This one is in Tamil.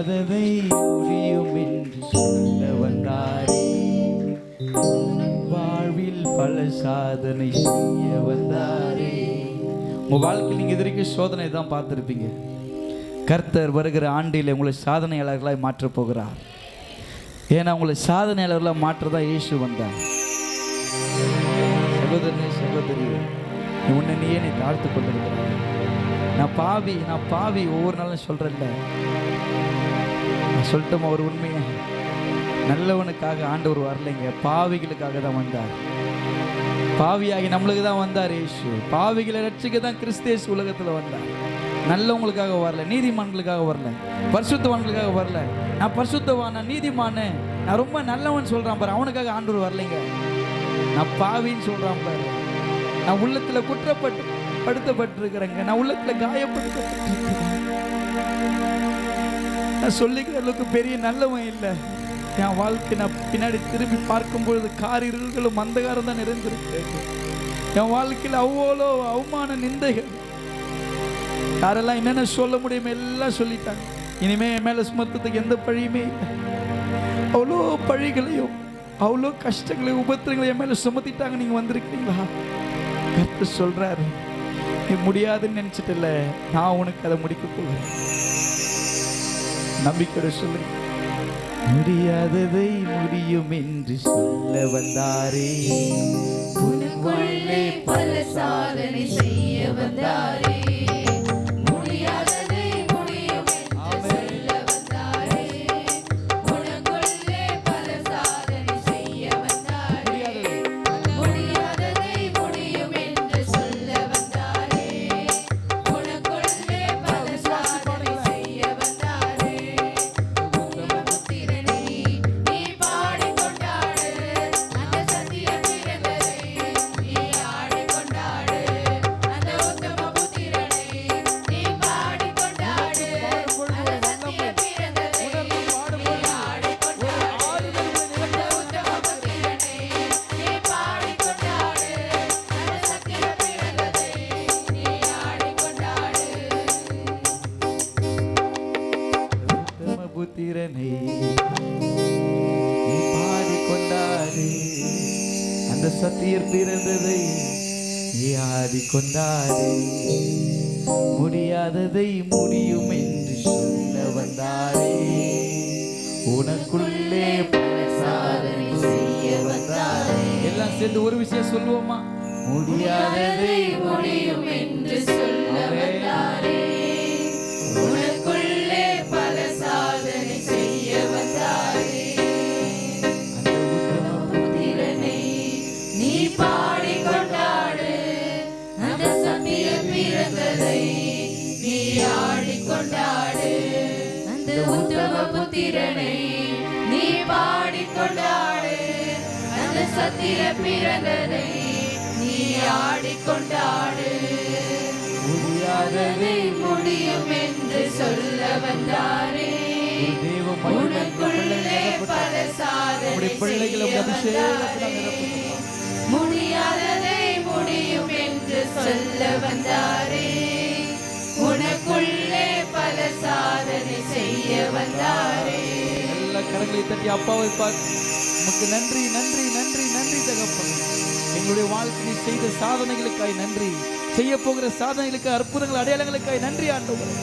முடியாததை முடியும் என்று சொல்ல வந்தாரே, வாழ்வில் பல சாதனை செய்ய வந்தாரே. உங்க வாழ்க்கையில் நீங்க இது வரைக்கும் சோதனை தான் பார்த்துருப்பீங்க. கர்த்தர் வருகிற ஆண்டில் உங்களை சாதனையாளர்களாய் மாற்றப் போகிறார். ஏன்னா உங்களை சாதனையாளர்களாக மாற்றதான் இயேசு வந்தார். சகோதரனே சகோதரி, உன்னை நீ தாழ்த்து கொண்டிருக்கிறாய். நான் பாவி ஒவ்வொரு நாளும் சொல்றேன்ல, நான் சொல்லட்டுமா ஒரு உண்மையை? நல்லவனுக்காக ஆண்டவர் வரலைங்க, பாவிகளுக்காக தான் வந்தார். பாவியாகி நம்மளுக்கு தான் வந்தார் இயேசு. பாவிகளை ரட்சிக்க தான் கிறிஸ்தேசு உலகத்தில் வந்தார். நல்லவங்களுக்காக வரல, நீதிமான்களுக்காக வரல, பரிசுத்தவான்களுக்காக வரல. நான் பரிசுத்தவான், நான் நீதிமானு, நான் ரொம்ப நல்லவன் சொல்றான் பாரு, அவனுக்காக ஆண்டவர் வரலைங்க. நான் பாவின்னு சொல்றான் பாரு. நான் உள்ளத்துல படுத்தப்பட்டிருக்கிறேங்க, நான் உள்ளத்துல காயப்படுத்தப்பட்டிருக்கிறேன். நான் சொல்லிக்கிற அளவுக்கு பெரிய நல்லவன் இல்லை. என் வாழ்க்கை நான் பின்னாடி திரும்பி பார்க்கும் பொழுது காரிருள்களும் அந்தகாரம் தான் நிறைந்திருக்கிறது. என் வாழ்க்கையில் அவ்வளோ அவமான நிந்தைகள். யாரெல்லாம் என்னென்ன சொல்ல முடியுமோ எல்லாம் சொல்லிட்டாங்க. இனிமே என் மேல சுமத்துறதுக்கு எந்த பழியுமே இல்லை. அவ்வளோ பழிகளையும் அவ்வளோ கஷ்டங்களையும் உபத்திரங்களையும் என் மேல சுமத்திட்டாங்க. நீங்க வந்திருக்கீங்களா? கர்த்தர் சொல்றாரு, நீ முடியாதுன்னு நினைச்சிட்டு இல்ல, நான் உனக்கு அதை முடிக்க போகிறேன். நம்பிக்கையோட சொல்லுங்க. முடியாததை முடியும் என்று சொல்ல வந்தாரே, உனக்குள்ளே பல சாதனை செய்ய வந்தாரே. முடியாததை முடியும் என்று சொல்ல வந்தாரே. உனக்குள்ளே பல சாதனை செய்ய வந்தாரே. முடியாததை முடியும் என்று சொல்ல வந்தாரே. உனக்குள்ளே பல சாதனை செய்ய வந்தாரே. புத்திரனே, நீ பாடிக் கொண்டாடு, அந்த சத்தியம் பிறந்ததை நீ ஆடிக் கொண்டாடு. அந்த உத்தம புத்திரனே, நீ பாடிக் கொண்டாடு, அந்த சத்தியம் பிறந்ததை நீ ஆடிக் கொண்டாடு. அந்த உத்தம புத்திரனே, நீ பாடிக் கொண்டாடு, அந்த சத்தியம் பிறந்ததை நீ ஆடிக் கொண்டாடு. உத்தம புத்திரனே, நீ பாடிக்கொண்டாடு, அந்த சத்தியர் பிறந்ததை நீ ஆடிக்கொண்டாடு. முடியாததை முடியும் என்று சொல்ல வந்தாரே, உனக்குள்ளே பல சாதனை செய்ய வந்தாரே. எல்லாம் சேர்ந்து ஒரு விஷயம் சொல்லுவோமா? முடியாததை முடியும் என்று சொல்ல வந்தாரே. உனக்குள்ளே பல சாதனை செய்ய வந்தாரே. புத்திரனே, நீ பாடிக் கொண்டாடு, அந்த சத்தியம் பிறந்ததை நீ ஆடிக் கொண்டாடு. அந்த உத்தம புத்திரனை நீ பாடிக் கொண்டாடு, அந்த சத்தியம் பிறந்ததை நீ ஆடிக் கொண்டாடு. முடியாததை முடியும் என்று சொல்ல வந்தாரே. உனக்குள்ளே பல சாதனை செய்ய வந்தாரே. முடியாததை முடியும் என்று சொல்ல வந்தாரே. உனக்குள்ளே பல சாதனை செய்ய வந்தாரே. எல்லா கரங்களை தட்டி அப்பாவை பார்த்து உமக்கு நன்றி நன்றி நன்றி நன்றி தகப்பனே. எங்களுடைய வாழ்க்கையில் செய்த சாதனைகளுக்காய் நன்றி, செய்ய போகிற சாதனைகளுக்கு, அற்புதங்கள், அடையாளங்களுக்காய் நன்றி ஆண்டவரே.